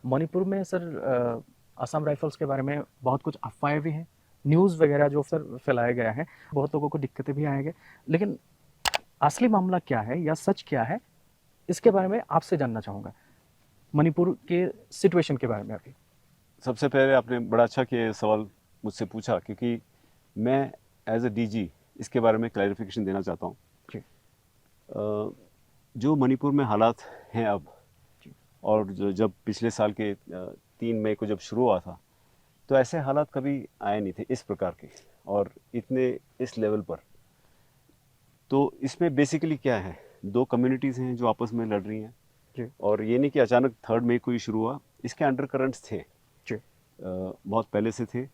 मणिपुर में sir Assam rifles के बारे में बहुत कुछ अफवाहें भी हैं, न्यूज़ वगैरह जो सर फैलाया गया है, बहुत लोगों को दिक्कतें भी आएंगे, लेकिन असली मामला क्या है या सच क्या है, इसके बारे में आपसे जानना चाहूँगा, मणिपुर के सिचुएशन के बारे में अभी। सबसे पहले आपने बड़ा अच्छा कि सवाल मुझसे पूछा, क्योंकि मैं एज ए डीजी इसके बारे में क्लैरिफिकेशन देना चाहता हूँ। जी। जो मणिपुर में हालात हैं अब, जी। और जब पिछले साल के 3 मई को जब शुरू हुआ था, तो ऐसे हालात कभी आए नहीं थे इस प्रकार के, और इतने इस लेवल पर। तो इसमें बेसिकली क्या है, दो कम्युनिटीज़ हैं जो आपस में लड़ रही हैं, जी। और ये नहीं कि अचानक 3 मई को ही शुरू हुआ। इसके अंडर करंट्स थे, जी। बहुत पहले से थे।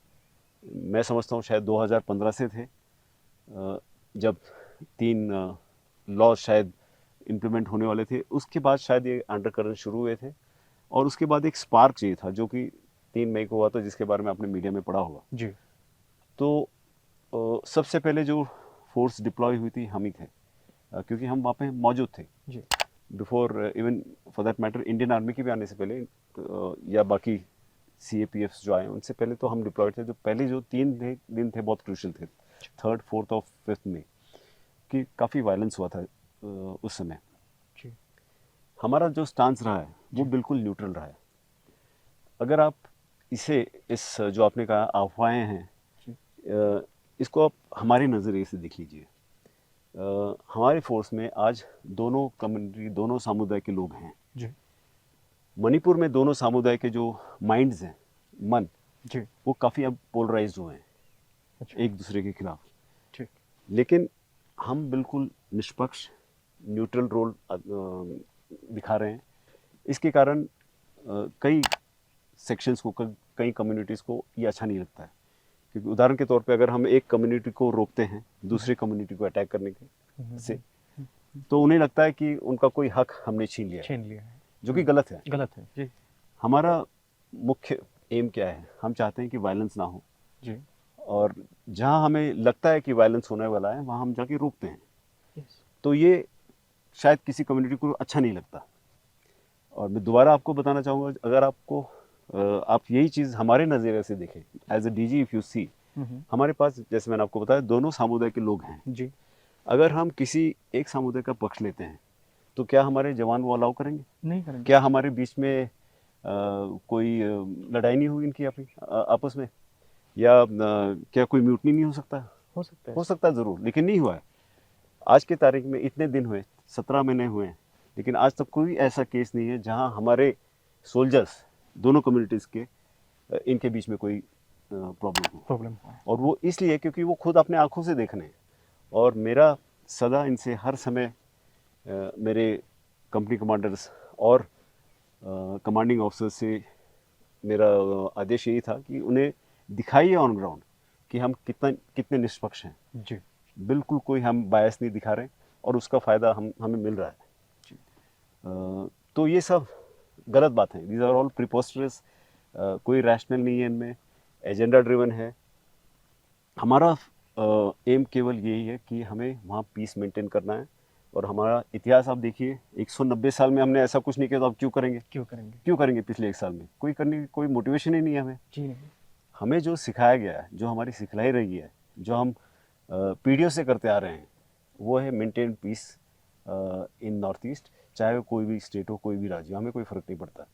मैं समझता हूँ शायद 2015 से थे, जब 3 लॉ शायद इम्प्लीमेंट होने वाले थे, उसके बाद शायद ये अंडर करंट शुरू हुए थे। और उसके बाद एक स्पार्क चाहिए था, जो कि 3 मई को हुआ था, जिसके बारे में आपने मीडिया में पढ़ा होगा। जी। तो सबसे पहले जो फोर्स डिप्लॉय हुई थी हम ही थे, क्योंकि हम वहाँ पे मौजूद थे जी। Before even for that matter Indian army के भी आने से पहले, या बाकी CAPFs जो आए उनसे पहले तो हम डिप्लॉयड थे। जो पहले जो 3 दिन थे बहुत क्रूशल थे, 3rd, 4th और 5th में, कि काफ़ी वायलेंस हुआ था उस समय। जी। हमारा जो स्टांस रहा है वो जी। बिल्कुल न्यूट्रल रहा है। अगर आप इसे, इस जो आपने कहा अफवाहें हैं, जी। इसको आप हमारे नज़रिए से देख लीजिए। हमारे फोर्स में आज दोनों कम्युनिटी, दोनों समुदाय के लोग हैं। जी। मणिपुर में दोनों समुदाय के जो माइंड्स हैं, मन, जी। वो काफ़ी अब पोलराइज्ड हुए हैं अच्छा। एक दूसरे के खिलाफ। ठीक। लेकिन हम बिल्कुल निष्पक्ष, न्यूट्रल रोल दिखा रहे हैं। इसके कारण कई सेक्शंस को, कई कम्युनिटीज़ को ये अच्छा नहीं लगता है, क्योंकि उदाहरण के तौर पे अगर हम एक कम्युनिटी को रोकते हैं दूसरी कम्युनिटी को अटैक करने के से, तो उन्हें लगता है कि उनका कोई हक हमने छीन लिया है, छीन लिया है। जो कि गलत है। गलत है। जी। हमारा मुख्य एम क्या है, हम चाहते हैं कि वायलेंस ना हो, जी। और जहां हमें लगता है कि वायलेंस होने वाला है वहां हम जाके रोकते हैं। यस। तो ये शायद किसी कम्युनिटी को अच्छा नहीं लगता। और मैं दोबारा आपको बताना चाहूँगा, अगर आपको आप यही चीज़ हमारे नज़रिए से देखें, as a DG if you see, हमारे पास जैसे मैंने आपको बताया दोनों समुदाय के लोग हैं। जी। अगर हम किसी एक समुदाय का पक्ष लेते हैं, तो क्या हमारे जवान वो अलाउ करेंगे? नहीं करेंगे। क्या हमारे बीच में कोई लड़ाई नहीं हुई इनकी आपस में, या क्या कोई म्यूटनी नहीं हो सकता? हो सकता है हो सर। सकता है ज़रूर, लेकिन नहीं हुआ है। आज के तारीख में इतने दिन हुए, 17 महीने हुए हैं, लेकिन आज तक कोई ऐसा केस नहीं है जहां हमारे सोल्जर्स, दोनों कम्युनिटीज़ के, इनके बीच में कोई प्रॉब्लम हो। प्रॉब्लम हुआ है। और वो इसलिए क्योंकि वो खुद अपने आंखों से देख रहे हैं। और मेरा सदा इनसे हर समय, मेरे कंपनी कमांडर्स और कमांडिंग ऑफिसर से मेरा आदेश यही था कि उन्हें दिखाइए ऑन ग्राउंड कि हम कितना कितने निष्पक्ष हैं। जी। बिल्कुल कोई हम बायस नहीं दिखा रहे, और उसका फ़ायदा हमें मिल रहा है। जी। तो ये सब गलत बात है, दीज आर ऑल प्रिपोस्टरस। कोई रैशनल नहीं है इनमें, एजेंडा ड्रिवन है। हमारा एम केवल यही है कि हमें वहाँ पीस मेंटेन करना है। और हमारा इतिहास आप देखिए, 190 साल में हमने ऐसा कुछ नहीं किया, तो अब क्यों करेंगे? क्यों करेंगे? क्यों करेंगे पिछले 1 साल में? कोई करने की कोई मोटिवेशन ही नहीं है हमें। जी नहीं। हमें जो सिखाया गया है, जो हमारी सिखलाई रही है, जो हम पीढ़ियों से करते आ रहे हैं, वो है मेंटेन पीस इन नॉर्थ ईस्ट। चाहे वो कोई भी स्टेट हो, कोई भी राज्य हो, हमें कोई फ़र्क नहीं पड़ता।